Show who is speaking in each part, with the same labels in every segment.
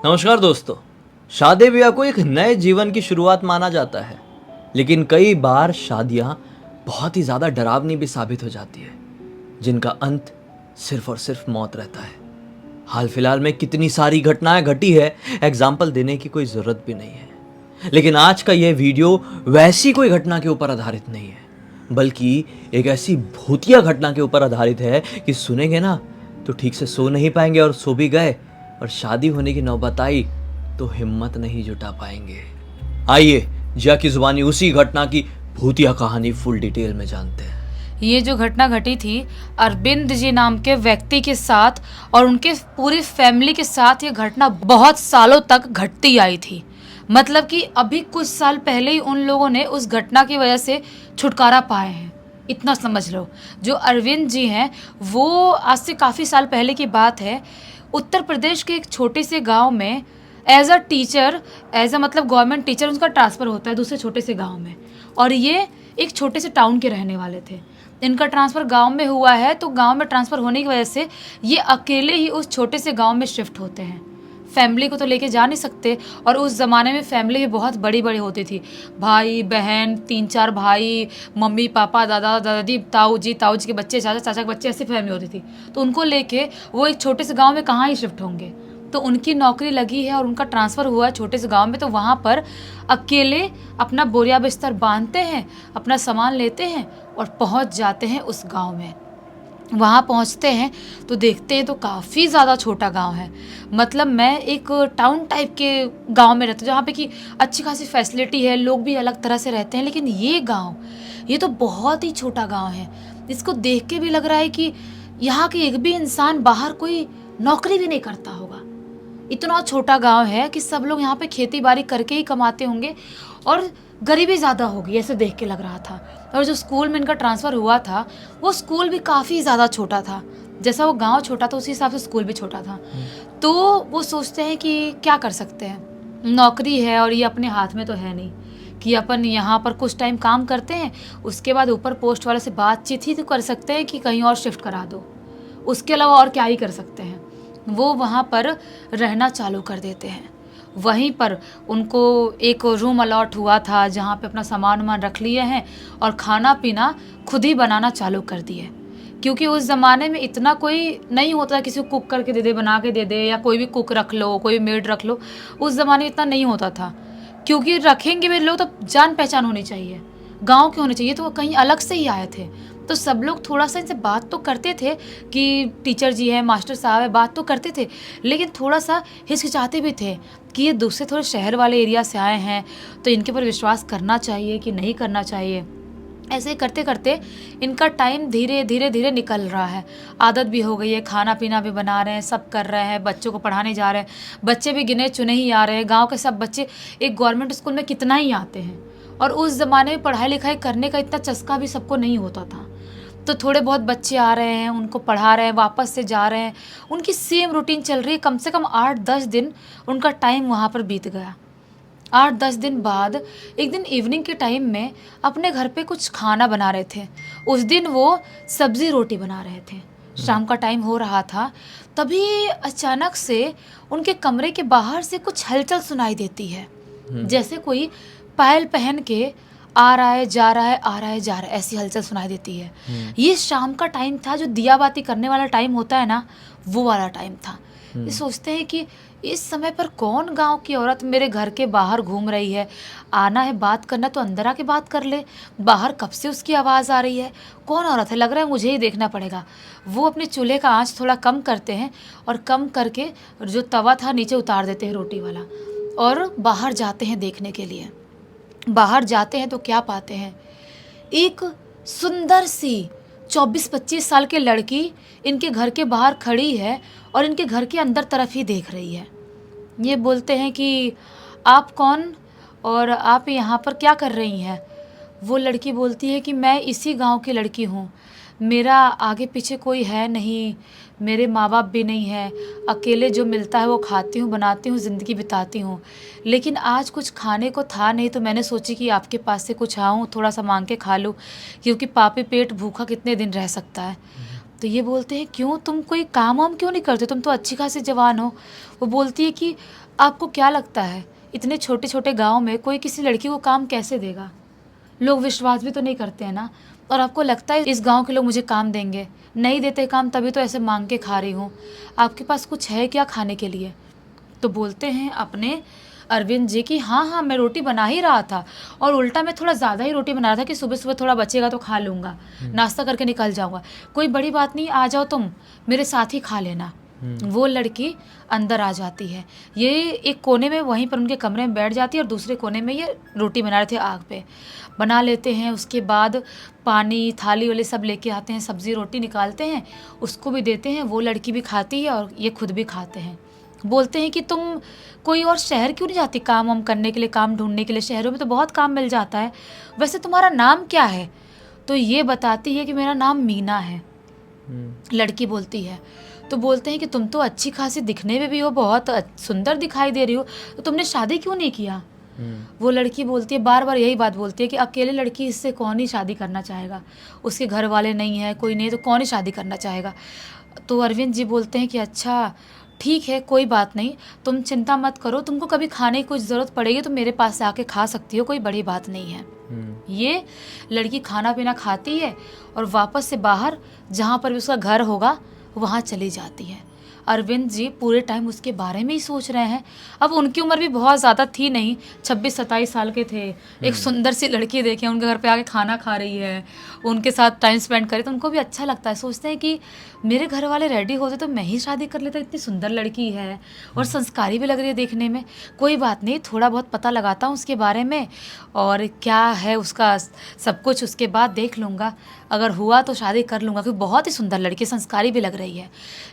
Speaker 1: नमस्कार दोस्तों। शादी ब्याह को एक नए जीवन की शुरुआत माना जाता है, लेकिन कई बार शादियां बहुत ही ज़्यादा डरावनी भी साबित हो जाती है, जिनका अंत सिर्फ और सिर्फ मौत रहता है। हाल फिलहाल में कितनी सारी घटनाएं घटी है, एग्जाम्पल देने की कोई ज़रूरत भी नहीं है। लेकिन आज का यह वीडियो वैसी कोई घटना के ऊपर आधारित नहीं है, बल्कि एक ऐसी भूतिया घटना के ऊपर आधारित है कि सुनेंगे ना तो ठीक से सो नहीं पाएंगे, और सो भी गए और शादी होने की नौबत आई तो हिम्मत नहीं जुटा पाएंगे। आइए जिया की जुबानी उसी घटना की भूतिया कहानी फुल डिटेल में जानते हैं।
Speaker 2: ये जो घटना घटी थी अरविंद जी नाम के व्यक्ति के साथ और उनके पूरी फैमिली के साथ, ये घटना बहुत सालों तक घटती आई थी। मतलब कि अभी कुछ साल पहले ही उन लोगों ने उस घटना की वजह से छुटकारा पाए हैं, इतना समझ लो। जो अरविंद जी हैं वो आज से काफ़ी साल पहले की बात है, उत्तर प्रदेश के एक छोटे से गांव में as a teacher, as a मतलब गवर्नमेंट टीचर, उनका ट्रांसफ़र होता है दूसरे छोटे से गांव में। और ये एक छोटे से टाउन के रहने वाले थे। इनका ट्रांसफ़र गांव में हुआ है, तो गांव में ट्रांसफ़र होने की वजह से ये अकेले ही उस छोटे से गांव में शिफ्ट होते हैं। फैमिली को तो लेके जा नहीं सकते, और उस ज़माने में फैमिली भी बहुत बड़ी बड़ी होती थी। भाई बहन, 3-4 भाई, मम्मी पापा, दादा दादी, ताऊ जी के बच्चे, चाचा चाचा के बच्चे, ऐसी फैमिली होती थी। तो उनको लेके वो एक छोटे से गांव में कहाँ ही शिफ्ट होंगे। तो उनकी नौकरी लगी है और उनका ट्रांसफ़र हुआ है छोटे से गांव में, तो वहाँ पर अकेले अपना बोरिया बिस्तर बांधते हैं, अपना सामान लेते हैं और पहुँच जाते हैं उस गांव में। वहाँ पहुँचते हैं तो देखते हैं तो काफ़ी ज़्यादा छोटा गांव है। मतलब मैं एक टाउन टाइप के गांव में रहती हूँ, जहाँ पे कि अच्छी खासी फैसिलिटी है, लोग भी अलग तरह से रहते हैं। लेकिन ये गांव, ये तो बहुत ही छोटा गांव है। इसको देख के भी लग रहा है कि यहाँ के एक भी इंसान बाहर कोई नौकरी भी नहीं करता होगा। इतना छोटा गांव है कि सब लोग यहाँ पे खेती बाड़ी करके ही कमाते होंगे, और गरीबी ज़्यादा होगी, ऐसे देख के लग रहा था। और जो स्कूल में इनका ट्रांसफ़र हुआ था, वो स्कूल भी काफ़ी ज़्यादा छोटा था। जैसा वो गांव छोटा था उसी हिसाब से स्कूल भी छोटा था। तो वो सोचते हैं कि क्या कर सकते हैं, नौकरी है और ये अपने हाथ में तो है नहीं कि अपन यहाँ पर कुछ टाइम काम करते हैं, उसके बाद ऊपर पोस्ट वाले से बातचीत ही तो कर सकते हैं कि कहीं और शिफ्ट करा दो। उसके अलावा और क्या ही कर सकते हैं। वो वहाँ पर रहना चालू कर देते हैं। वहीं पर उनको एक रूम अलॉट हुआ था, जहाँ पे अपना सामान वामान रख लिए हैं और खाना पीना खुद ही बनाना चालू कर दिए। क्योंकि उस ज़माने में इतना कोई नहीं होता था किसी को कुक करके दे दे, बना के दे दे, या कोई भी कुक रख लो, कोई मेड रख लो। उस ज़माने में इतना नहीं होता था, क्योंकि रखेंगे भी लोग तो जान पहचान होनी चाहिए, गांव के होने चाहिए, तो वो कहीं अलग से ही आए थे। तो सब लोग थोड़ा सा इनसे बात तो करते थे कि टीचर जी है, मास्टर साहब है, बात तो करते थे, लेकिन थोड़ा सा हिचकिचाते भी थे कि ये दूसरे थोड़े शहर वाले एरिया से आए हैं, तो इनके पर विश्वास करना चाहिए कि नहीं करना चाहिए। ऐसे ही करते करते इनका टाइम धीरे धीरे धीरे निकल रहा है। आदत भी हो गई है, खाना पीना भी बना रहे हैं, सब कर रहे हैं, बच्चों को पढ़ाने जा रहे हैं। बच्चे भी गिने चुने ही आ रहे हैं। गांव के सब बच्चे एक गवर्नमेंट स्कूल में कितना ही आते हैं, और उस ज़माने में पढ़ाई लिखाई करने का इतना चस्का भी सबको नहीं होता था। तो थोड़े बहुत बच्चे आ रहे हैं, उनको पढ़ा रहे हैं, वापस से जा रहे हैं, उनकी सेम रूटीन चल रही है। कम से कम 8-10 दिन उनका टाइम वहाँ पर बीत गया। 8-10 दिन बाद एक दिन इवनिंग के टाइम में अपने घर पे कुछ खाना बना रहे थे। उस दिन वो सब्ज़ी रोटी बना रहे थे, शाम का टाइम हो रहा था। तभी अचानक से उनके कमरे के बाहर से कुछ हलचल सुनाई देती है, जैसे कोई पायल पहन के आ रहा है, जा रहा है, आ रहा है, जा रहा है, ऐसी हलचल सुनाई देती है। ये शाम का टाइम था, जो दिया बाती करने वाला टाइम होता है ना, वो वाला टाइम था। ये सोचते हैं कि इस समय पर कौन गांव की औरत मेरे घर के बाहर घूम रही है। आना है बात करना तो अंदर आके बात कर ले, बाहर कब से उसकी आवाज़ आ रही है, कौन औरत है, लग रहा है मुझे ही देखना पड़ेगा। वो अपने चूल्हे का आंच थोड़ा कम करते हैं, और कम करके जो तवा था नीचे उतार देते हैं रोटी वाला, और बाहर जाते हैं देखने के लिए। बाहर जाते हैं तो क्या पाते हैं, एक सुंदर सी 24-25 साल की लड़की इनके घर के बाहर खड़ी है और इनके घर के अंदर तरफ ही देख रही है। ये बोलते हैं कि आप कौन और आप यहाँ पर क्या कर रही हैं। वो लड़की बोलती है कि मैं इसी गांव की लड़की हूँ, मेरा आगे पीछे कोई है नहीं, मेरे माँ बाप भी नहीं है, अकेले जो मिलता है वो खाती हूँ, बनाती हूँ, ज़िंदगी बिताती हूँ। लेकिन आज कुछ खाने को था नहीं, तो मैंने सोची कि आपके पास से कुछ आऊँ, थोड़ा सा मांग के खा लूँ, क्योंकि पापी पेट भूखा कितने दिन रह सकता है। तो ये बोलते हैं क्यों, तुम कोई काम वाम क्यों नहीं करते, तुम तो अच्छी खासी जवान हो। वो बोलती है कि आपको क्या लगता है इतने छोटे छोटे गांव में कोई किसी लड़की को काम कैसे देगा, लोग विश्वास भी तो नहीं करते हैं ना। और आपको लगता है इस गांव के लोग मुझे काम देंगे, नहीं देते काम, तभी तो ऐसे मांग के खा रही हूँ। आपके पास कुछ है क्या खाने के लिए। तो बोलते हैं अपने अरविंद जी कि हाँ हाँ मैं रोटी बना ही रहा था, और उल्टा मैं थोड़ा ज़्यादा ही रोटी बना रहा था कि सुबह सुबह थोड़ा बचेगा तो खा लूँगा, नाश्ता करके निकल जाऊँगा, कोई बड़ी बात नहीं, आ जाओ तुम मेरे साथ ही खा लेना। वो लड़की अंदर आ जाती है, ये एक कोने में वहीं पर उनके कमरे में बैठ जाती है और दूसरे कोने में ये रोटी बना रहे थे, आग पे बना लेते हैं। उसके बाद पानी थाली वाले सब लेके आते हैं, सब्जी रोटी निकालते हैं, उसको भी देते हैं, वो लड़की भी खाती है और ये खुद भी खाते हैं। बोलते हैं कि तुम कोई और शहर क्यों नहीं जाती काम वाम करने के लिए, काम ढूंढने के लिए, शहरों में तो बहुत काम मिल जाता है, वैसे तुम्हारा नाम क्या है। तो ये बताती है कि मेरा नाम मीना है। लड़की बोलती है, तो बोलते हैं कि तुम तो अच्छी खासी दिखने में भी हो, बहुत सुंदर दिखाई दे रही हो, तो तुमने शादी क्यों नहीं किया। वो लड़की बोलती है, बार बार यही बात बोलती है कि अकेले लड़की इससे कौन ही शादी करना चाहेगा, उसके घर वाले नहीं है, कोई नहीं, तो कौन ही शादी करना चाहेगा। तो अरविंद जी बोलते हैं कि अच्छा ठीक है, कोई बात नहीं, तुम चिंता मत करो, तुमको कभी खाने की कुछ ज़रूरत पड़ेगी तो मेरे पास से आके खा सकती हो, कोई बड़ी बात नहीं है। ये लड़की खाना पीना खाती है और वापस से बाहर जहाँ पर भी उसका घर होगा वहाँ चली जाती है। अरविंद जी पूरे टाइम उसके बारे में ही सोच रहे हैं। अब उनकी उम्र भी बहुत ज़्यादा थी नहीं, 26-27 साल के थे। एक सुंदर सी लड़की देखे उनके घर पे आके खाना खा रही है, उनके साथ टाइम स्पेंड करे तो उनको भी अच्छा लगता है। सोचते हैं कि मेरे घर वाले रेडी होते तो मैं ही शादी कर लेता, इतनी सुंदर लड़की है और संस्कारी भी लग रही है देखने में। कोई बात नहीं, थोड़ा बहुत पता लगाता हूँ उसके बारे में और क्या है उसका सब कुछ, उसके बाद देख लूँगा, अगर हुआ तो शादी कर लूँगा, क्योंकि बहुत ही सुंदर लड़की, संस्कारी भी लग रही है।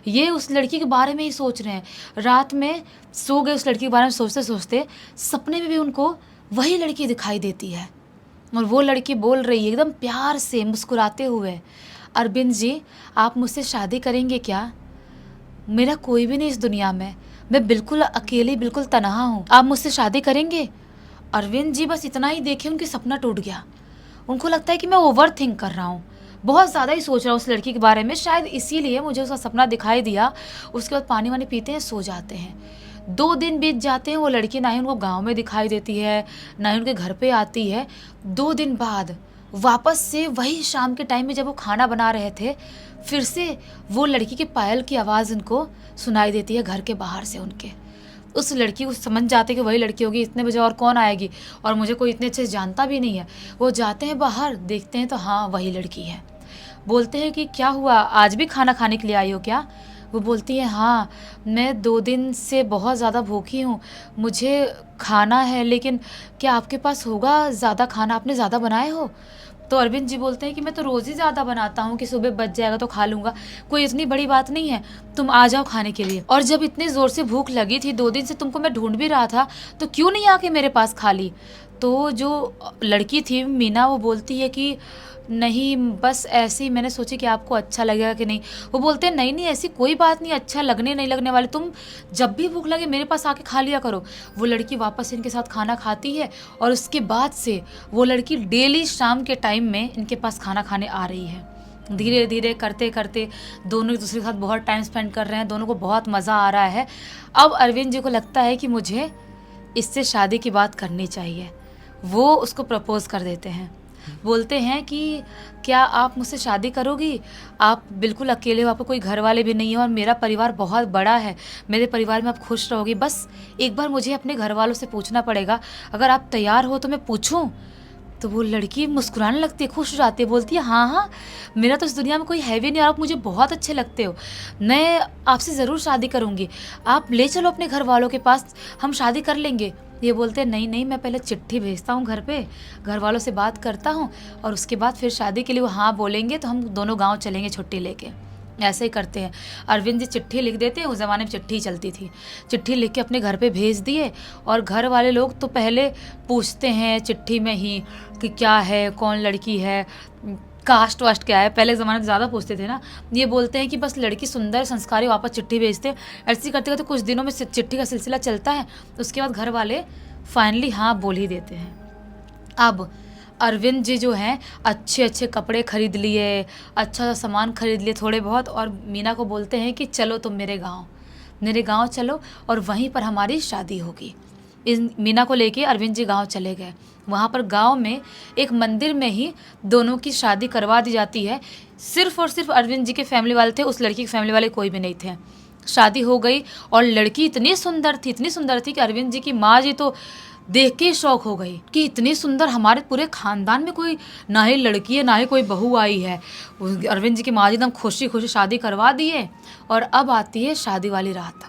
Speaker 2: ये उस लड़की के बारे में ही सोच रहे हैं। रात में सो गए, उस लड़की के बारे में सोचते सोचते सपने में भी उनको वही लड़की दिखाई देती है और वो लड़की बोल रही है एकदम प्यार से मुस्कुराते हुए, अरविंद जी आप मुझसे शादी करेंगे क्या, मेरा कोई भी नहीं इस दुनिया में, मैं बिल्कुल अकेली, बिल्कुल तनहा हूँ, आप मुझसे शादी करेंगे। अरविंद जी बस इतना ही देखे उनकी सपना टूट गया। उनको लगता है कि मैं ओवर थिंक कर रहा हूँ, बहुत ज़्यादा ही सोच रहा हूँ उस लड़की के बारे में, शायद इसीलिए मुझे उसका सपना दिखाई दिया। उसके बाद पानी वानी पीते हैं, सो जाते हैं। 2 दिन बीत जाते हैं, वो लड़की ना ही उनको गांव में दिखाई देती है, ना ही उनके घर पे आती है। 2 दिन बाद वापस से वही शाम के टाइम में जब वो खाना बना रहे थे, फिर से वो लड़की के पायल की आवाज़ उनको सुनाई देती है घर के बाहर से उनके। उस लड़की को समझ जाते कि वही लड़की होगी, इतने बजे और कौन आएगी, और मुझे कोई इतने अच्छे से जानता भी नहीं है। वो जाते हैं बाहर, देखते हैं तो हाँ वही लड़की है। बोलते हैं कि क्या हुआ, आज भी खाना खाने के लिए आई हो क्या। वो बोलती है हाँ मैं 2 दिन से बहुत ज़्यादा भूखी हूँ, मुझे खाना है, लेकिन क्या आपके पास होगा ज़्यादा खाना, आपने ज़्यादा बनाए हो। तो अरविंद जी बोलते हैं कि मैं तो रोज़ ही ज़्यादा बनाता हूँ कि सुबह बच जाएगा तो खा लूँगा, कोई इतनी बड़ी बात नहीं है, तुम आ जाओ खाने के लिए। और जब इतने ज़ोर से भूख लगी थी, 2 दिन से तुमको मैं ढूंढ भी रहा था, तो क्यों नहीं आके मेरे पास खा ली। तो जो लड़की थी मीना, वो बोलती है कि नहीं बस ऐसे ही मैंने सोची कि आपको अच्छा लगेगा कि नहीं। वो बोलते हैं नहीं नहीं ऐसी कोई बात नहीं, अच्छा लगने नहीं लगने वाले, तुम जब भी भूख लगे मेरे पास आके खा लिया करो। वो लड़की वापस इनके साथ खाना खाती है और उसके बाद से वो लड़की डेली शाम के टाइम में इनके पास खाना खाने आ रही है। धीरे धीरे करते करते दोनों एक दूसरे के साथ बहुत टाइम स्पेंड कर रहे हैं, दोनों को बहुत मज़ा आ रहा है। अब अरविंद जी को लगता है कि मुझे इससे शादी की बात करनी चाहिए। वो उसको प्रपोज़ कर देते हैं, बोलते हैं कि क्या आप मुझसे शादी करोगी, आप बिल्कुल अकेले हो, आपको कोई घर वाले भी नहीं है और मेरा परिवार बहुत बड़ा है, मेरे परिवार में आप खुश रहोगी, बस एक बार मुझे अपने घर वालों से पूछना पड़ेगा, अगर आप तैयार हो तो मैं पूछूं। तो वो लड़की मुस्कुराने लगती है, खुश हो जाती है, बोलती है हाँ हाँ मेरा तो इस दुनिया में कोई है भी नहीं और आप मुझे बहुत अच्छे लगते हो, मैं आपसे ज़रूर शादी करूँगी, आप ले चलो अपने घर वालों के पास, हम शादी कर लेंगे। ये बोलते हैं नहीं नहीं मैं पहले चिट्ठी भेजता हूँ घर पे, घर वालों से बात करता हूँ और उसके बाद फिर शादी के लिए वो हाँ बोलेंगे तो हम दोनों गांव चलेंगे छुट्टी लेके। ऐसे ही करते हैं। अरविंद जी चिट्ठी लिख देते हैं, उस ज़माने में चिट्ठी चलती थी, चिट्ठी लिख के अपने घर पे भेज दिए। और घर वाले लोग तो पहले पूछते हैं चिट्ठी में ही कि क्या है, कौन लड़की है, कास्ट वास्ट क्या है, पहले ज़माने में ज़्यादा पूछते थे ना। ये बोलते हैं कि बस लड़की सुंदर संस्कारी, वापस चिट्ठी भेजते हैं। ऐसे करते करते कुछ दिनों में चिट्ठी का सिलसिला चलता है, उसके बाद घर वाले फाइनली हाँ बोल ही देते हैं। अब अरविंद जी जो हैं अच्छे अच्छे कपड़े खरीद लिए, अच्छा सा सामान खरीद लिए थोड़े बहुत, और मीना को बोलते हैं कि चलो तुम मेरे गांव चलो और वहीं पर हमारी शादी होगी। इन मीना को लेके अरविंद जी गांव चले गए। वहाँ पर गांव में एक मंदिर में ही दोनों की शादी करवा दी जाती है। सिर्फ और सिर्फ अरविंद जी के फैमिली वाले थे, उस लड़की के फैमिली वाले कोई भी नहीं थे। शादी हो गई और लड़की इतनी सुंदर थी कि अरविंद जी की माँ जी तो देख के ही शौक हो गई कि इतनी सुंदर हमारे पूरे खानदान में कोई ना ही लड़की है ना ही कोई बहू आई है। अरविंद जी की माँ जी एकदम खुशी खुशी शादी करवा दिए। और अब आती है शादी वाली रात,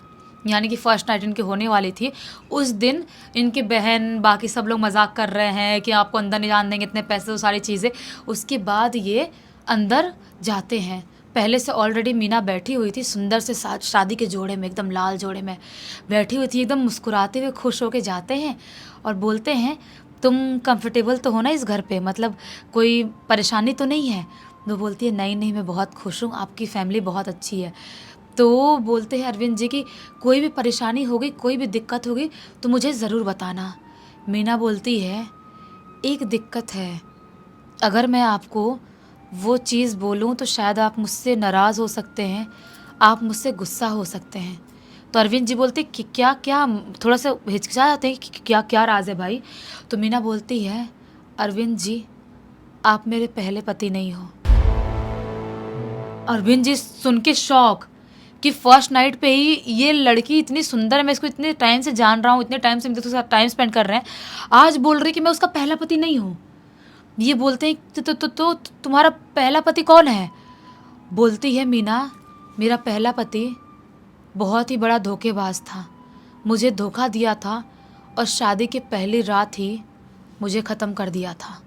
Speaker 2: यानी कि फर्स्ट नाइट इनकी होने वाली थी। उस दिन इनकी बहन बाकी सब लोग मजाक कर रहे हैं कि आपको अंदर नहीं जाने देंगे, इतने पैसे, वो सारी चीज़ें। उसके बाद ये अंदर जाते हैं। पहले से ऑलरेडी मीना बैठी हुई थी सुंदर से शादी के जोड़े में, एकदम लाल जोड़े में बैठी हुई थी। एकदम मुस्कुराते हुए खुश होके जाते हैं और बोलते हैं तुम कंफर्टेबल तो हो ना इस घर पे, मतलब कोई परेशानी तो नहीं है? वो बोलती है नहीं नहीं, मैं बहुत खुश हूँ, आपकी फैमिली बहुत अच्छी है। तो बोलते हैं अरविंद जी की कोई भी परेशानी होगी, कोई भी दिक्कत होगी तो मुझे ज़रूर बताना। मीना बोलती है एक दिक्कत है, अगर मैं आपको वो चीज़ बोलूं तो शायद आप मुझसे नाराज़ हो सकते हैं, आप मुझसे गुस्सा हो सकते हैं। तो अरविंद जी बोलते कि क्या क्या, थोड़ा सा हिचकिचा जाते हैं कि क्या क्या राज है भाई। तो मीना बोलती है अरविंद जी आप मेरे पहले पति नहीं हो। अरविंद जी सुन के शौक कि फर्स्ट नाइट पे ही ये लड़की इतनी सुंदर है, मैं इसको इतने टाइम से जान रहा हूँ, इतने टाइम से मेरे साथ टाइम स्पेंड कर रहे हैं, आज बोल रही कि मैं उसका पहला पति नहीं हूँ। ये बोलते हैं तो तुम्हारा पहला पति कौन है? बोलती है मीना मेरा पहला पति बहुत ही बड़ा धोखेबाज था, मुझे धोखा दिया था और शादी के पहली रात ही मुझे ख़त्म कर दिया था।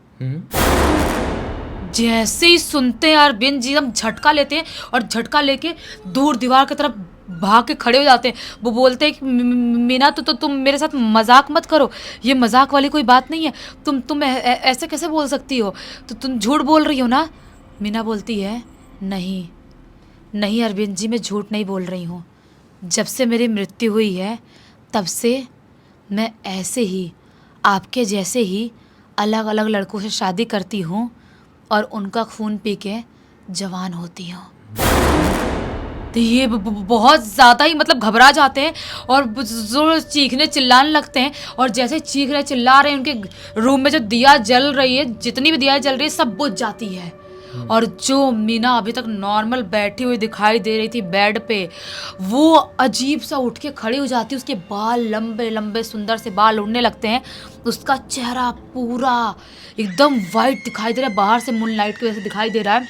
Speaker 2: जैसे ही सुनते हैं अरविंद जी हम झटका लेते हैं और झटका लेके दूर दीवार की तरफ भाग के खड़े हो जाते हैं। वो बोलते हैं कि मीना तो तुम मेरे साथ मजाक मत करो, ये मजाक वाली कोई बात नहीं है, तुम ऐसे कैसे बोल सकती हो, तो तुम झूठ बोल रही हो ना? मीना बोलती है नहीं नहीं अरविंद जी, मैं झूठ नहीं बोल रही हूँ। जब से मेरी मृत्यु हुई है तब से मैं ऐसे ही आपके जैसे ही अलग अलग लड़कों से शादी करती हूँ और उनका खून पी के जवान होती हूँ। तो ये बहुत ज़्यादा ही मतलब घबरा जाते हैं और जोर चीखने चिल्लाने लगते हैं। और जैसे चीख रहे चिल्ला रहे हैं, उनके रूम में जो दिया जल रही है, जितनी भी दिया जल रही है सब बुझ जाती है। और जो मीना अभी तक नॉर्मल बैठी हुई दिखाई दे रही थी बेड पे, वो अजीब सा उठ के खड़ी हो जाती है। उसके बाल लंबे लंबे सुंदर से बाल उड़ने लगते हैं। उसका चेहरा पूरा एकदम वाइट दिखाई दे रहा है, बाहर से मूनलाइट की वजह से दिखाई दे रहा है,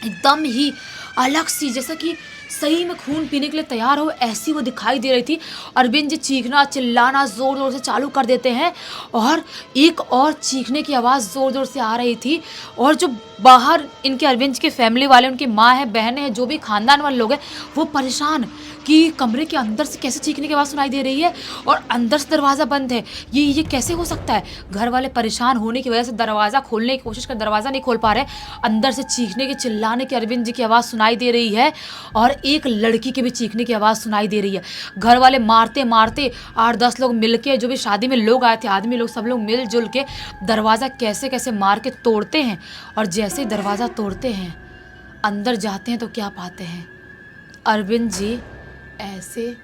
Speaker 2: एकदम ही अलग सी, जैसा कि सही में खून पीने के लिए तैयार हो, ऐसी वो दिखाई दे रही थी। अरविंद जी चीखना चिल्लाना जोर जोर से चालू कर देते हैं और एक और चीखने की आवाज़ जोर जोर से आ रही थी। और जो बाहर इनके अरविंद जी के फैमिली वाले, उनकी माँ है, बहनें हैं, जो भी खानदान वाले लोग हैं, वो परेशान कि कमरे के अंदर से कैसे चीखने की आवाज़ सुनाई दे रही है और अंदर से दरवाज़ा बंद है, ये कैसे हो सकता है। घर वाले परेशान होने की वजह से दरवाज़ा खोलने की कोशिश कर, दरवाज़ा नहीं खोल पा रहे। अंदर से चीखने की चिल्लाने की अरविंद जी की आवाज़ सुनाई दे रही है और एक लड़की की भी चीखने की आवाज़ सुनाई दे रही है। घर वाले मारते मारते 8-10 लोग मिलके, जो भी शादी में लोग आए थे, आदमी लोग, सब लोग मिलजुल के दरवाज़ा कैसे कैसे मार के तोड़ते हैं। और जैसे ही दरवाज़ा तोड़ते हैं, अंदर जाते हैं तो क्या पाते हैं, अरविंद जी ऐसे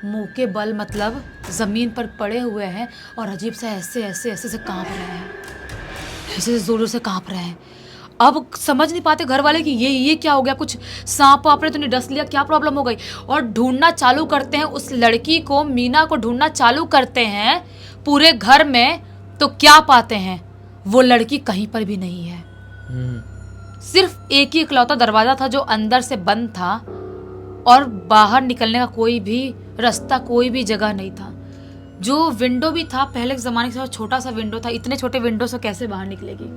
Speaker 2: मुंह के बल मतलब ज़मीन पर पड़े हुए हैं और अजीब से ऐसे कांप रहे हैं, ऐसे ज़ोरों से कांप रहे हैं। अब समझ नहीं पाते घर वाले कि ये क्या हो गया, कुछ सांप वाप ने तो नहीं डस लिया, क्या प्रॉब्लम हो गई। और ढूंढना चालू करते हैं उस लड़की को, मीना को ढूंढना चालू करते हैं पूरे घर में। तो क्या पाते हैं, वो लड़की कहीं पर भी नहीं है। सिर्फ एक ही इकलौता दरवाजा था जो अंदर से बंद था और बाहर निकलने का कोई भी रास्ता, कोई भी जगह नहीं था। जो विंडो भी था पहले के ज़माने से छोटा सा विंडो था, इतने छोटे विंडो से कैसे बाहर निकलेगी।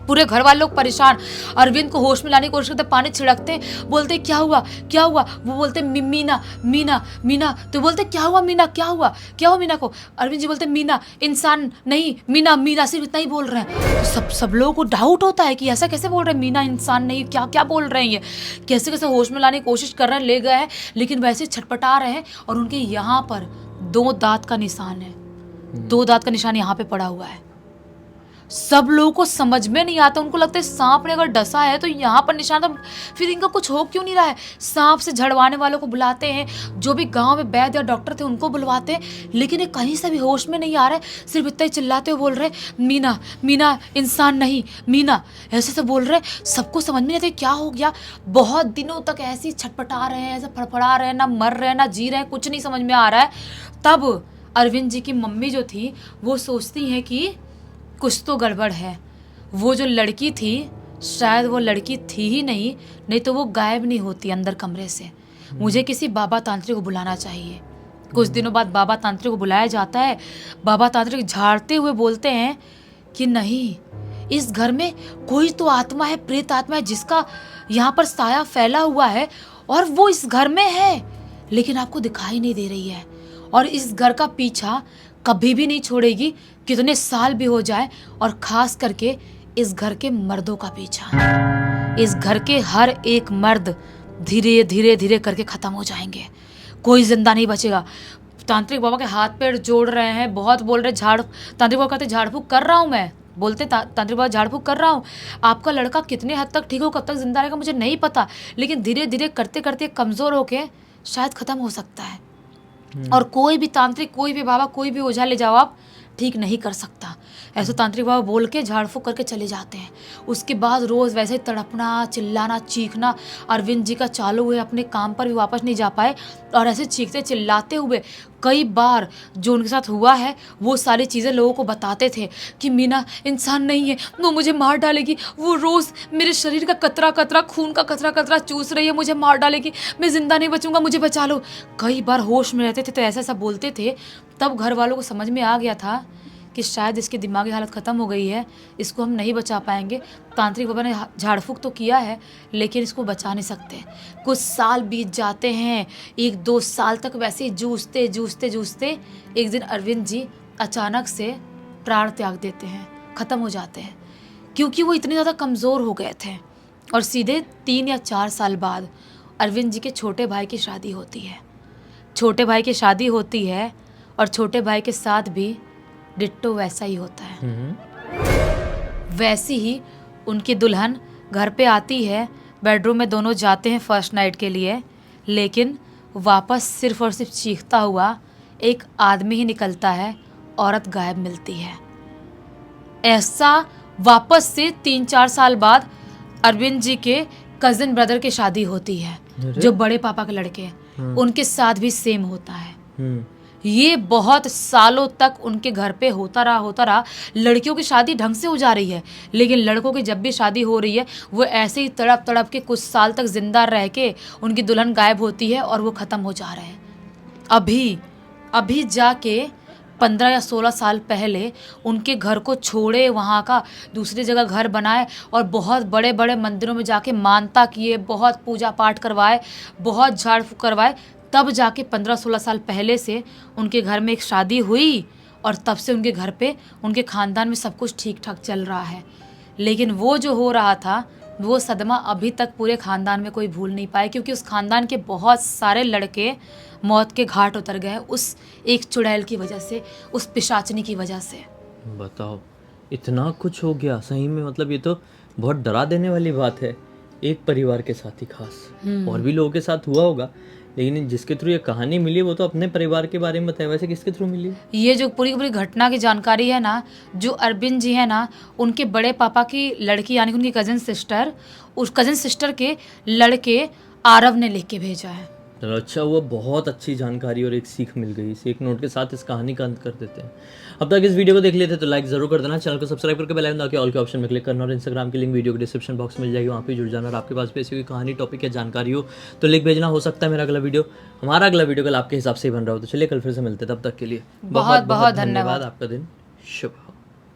Speaker 2: पूरे घर वाले लोग परेशान, अरविंद को होश में लाने की कोशिश करते, पानी छिड़कते, बोलते क्या हुआ क्या हुआ। वो बोलते मीना मीना मीना, तो बोलते क्या हुआ मीना, क्या हुआ मीना को। अरविंद जी बोलते मीना इंसान नहीं, मीना सिर्फ इतना ही बोल रहे हैं। तो सब लोगों को डाउट होता है कि ऐसा कैसे बोल रहे हैं, मीना इंसान नहीं, क्या बोल रहे हैं, ये कैसे कैसे होश में लाने की कोशिश कर रहे हैं, ले गए हैं लेकिन वैसे छटपटा रहे हैं। और उनके यहाँ पर 2 दांत का निशान है, 2 दांत का निशान यहाँ पे पड़ा हुआ है। सब लोगों को समझ में नहीं आता, उनको लगता है सांप ने अगर डसा है तो यहाँ पर निशान, तो फिर इनका कुछ हो क्यों नहीं रहा है। सांप से झड़वाने वालों को बुलाते हैं, जो भी गांव में वैद्य या डॉक्टर थे उनको बुलवाते हैं, लेकिन ये कहीं से भी होश में नहीं आ रहे, सिर्फ इतना ही चिल्लाते हुए बोल रहे मीना मीना इंसान नहीं मीना, ऐसे से बोल रहे। सबको समझ में नहीं आता क्या हो गया। बहुत दिनों तक ऐसे ही छटपटा रहे हैं, ऐसे फड़फड़ा रहे हैं, ना मर रहे हैं ना जी रहे हैं, कुछ नहीं समझ में आ रहा है। तब अरविंद जी की मम्मी जो थी वो सोचती हैं कि कुछ तो गड़बड़ है। वो जो लड़की थी शायद वो लड़की थी ही नहीं तो वो गायब नहीं होती अंदर कमरे से। मुझे किसी बाबा तांत्रिक को बुलाना चाहिए। कुछ दिनों बाद बाबा तांत्रिक को बुलाया जाता है। बाबा तांत्रिक झाड़ते हुए बोलते हैं कि नहीं, इस घर में कोई तो आत्मा है, प्रेत आत्मा है, जिसका यहाँ पर साया फैला हुआ है और वो इस घर में है, लेकिन आपको दिखाई नहीं दे रही है, और इस घर का पीछा कभी भी नहीं छोड़ेगी, कितने साल भी हो जाए, और खास करके इस घर के मर्दों का पीछा। इस घर के हर एक मर्द धीरे धीरे धीरे करके खत्म हो जाएंगे, कोई जिंदा नहीं बचेगा। तांत्रिक बाबा के हाथ पैर जोड़ रहे हैं, बहुत बोल रहे, तांत्रिक बाबा कहते झाड़ फूक कर रहा हूँ मैं, बोलते तांत्रिक बाबा झाड़ फूक कर रहा हूँ। आपका लड़का कितने हद तक ठीक हो, कब तक जिंदा रहेगा मुझे नहीं पता, लेकिन धीरे धीरे करते करते कमज़ोर होके शायद ख़त्म हो सकता है। और कोई भी तांत्रिक, कोई भी बाबा, कोई भी ओझा ले जाओ आप, ठीक नहीं कर सकता। ऐसे तांत्रिक बाबा बोल के झाड़ फूक करके चले जाते हैं। उसके बाद रोज़ वैसे ही तड़पना, चिल्लाना, चीखना अरविंद जी का चालू हुए, अपने काम पर भी वापस नहीं जा पाए, और ऐसे चीखते चिल्लाते हुए कई बार जो उनके साथ हुआ है वो सारी चीज़ें लोगों को बताते थे कि मीना इंसान नहीं है, वो मुझे मार डालेगी, वो रोज़ मेरे शरीर का कतरा कतरा, खून का कतरा कतरा चूस रही है, मुझे मार डालेगी, मैं ज़िंदा नहीं बचूंगा, मुझे बचा लो। कई बार होश में रहते थे तो ऐसा ऐसा बोलते थे। तब घर वालों को समझ में आ गया था कि शायद इसकी दिमागी हालत ख़त्म हो गई है, इसको हम नहीं बचा पाएंगे। तांत्रिक बाबा ने झाड़ फूक तो किया है लेकिन इसको बचा नहीं सकते। कुछ साल बीत जाते हैं, 1-2 साल तक वैसे ही जूझते जूझते जूझते एक दिन अरविंद जी अचानक से प्राण त्याग देते हैं, ख़त्म हो जाते हैं, क्योंकि वो इतने ज़्यादा कमज़ोर हो गए थे। और सीधे 3 या 4 साल बाद अरविंद जी के छोटे भाई की शादी होती है। छोटे भाई की शादी होती है और छोटे भाई के साथ भी डिट्टो वैसा ही होता है। वैसी ही उनकी दुल्हन घर पे आती है, बेडरूम में दोनों जाते हैं फर्स्ट नाइट के लिए, लेकिन वापस सिर्फ और सिर्फ चीखता हुआ एक आदमी ही निकलता है, औरत गायब मिलती है। ऐसा वापस से 3-4 साल बाद अरविंद जी के कजिन ब्रदर की शादी होती है, जो बड़े पापा के लड़के, उनके साथ भी सेम होता है। ये बहुत सालों तक उनके घर पे होता रहा। लड़कियों की शादी ढंग से हो जा रही है, लेकिन लड़कों की जब भी शादी हो रही है वो ऐसे ही तड़प तड़प के कुछ साल तक जिंदा रह के उनकी दुल्हन गायब होती है और वो ख़त्म हो जा रहे हैं। अभी जाके 15 या 16 साल पहले उनके घर को छोड़े, वहाँ का दूसरी जगह घर बनाए और बहुत बड़े बड़े मंदिरों में जाके मानता किए, बहुत पूजा पाठ करवाए, बहुत झाड़ फूक करवाए, तब जाके 15-16 साल पहले से उनके घर में एक शादी हुई और तब से उनके घर पे, उनके ख़ानदान में सब कुछ ठीक ठाक चल रहा है। लेकिन वो जो हो रहा था वो सदमा अभी तक पूरे ख़ानदान में कोई भूल नहीं पाए, क्योंकि उस ख़ानदान के बहुत सारे लड़के मौत के घाट उतर गए उस एक चुड़ैल की वजह से, उस पिशाचनी की वजह से।
Speaker 1: बताओ, इतना कुछ हो गया सही में। मतलब ये तो बहुत डरा देने वाली बात है। एक परिवार के साथ ही खास, और भी लोगों के साथ हुआ होगा, लेकिन जिसके थ्रू ये कहानी मिली वो तो अपने परिवार के बारे में बताया। वैसे किसके थ्रू मिली?
Speaker 2: ये जो पूरी पूरी घटना की जानकारी है ना, जो अरविंद जी है ना, उनके बड़े पापा की लड़की यानी कि उनकी कज़न सिस्टर, उस कज़न सिस्टर के लड़के आरव ने लिख के भेजा है।
Speaker 1: चलो अच्छा हुआ, बहुत अच्छी जानकारी और एक सीख मिल गई। इस एक नोट के साथ इस कहानी का अंत कर देते हैं। अब तक इस वीडियो को देख लेते तो लाइक जरूर कर देना, चैनल को सब्सक्राइब करके बेल आइकन दबा के ऑल के ऑप्शन में क्लिक करना, और इंस्टाग्राम की लिंक वीडियो के डिस्क्रिप्शन बॉक्स में मिल जाएगी, वहाँ पे जुड़ जाना। और आपके पास भी ऐसी कोई कहानी, टॉपिक या जानकारी हो तो लिख भेजना। हो सकता है हमारा अगला वीडियो कल आपके हिसाब से ही बन रहा हो। तो चलिए कल फिर से मिलते हैं, तब तक के लिए
Speaker 2: बहुत बहुत धन्यवाद।
Speaker 1: आपका दिन शुभ।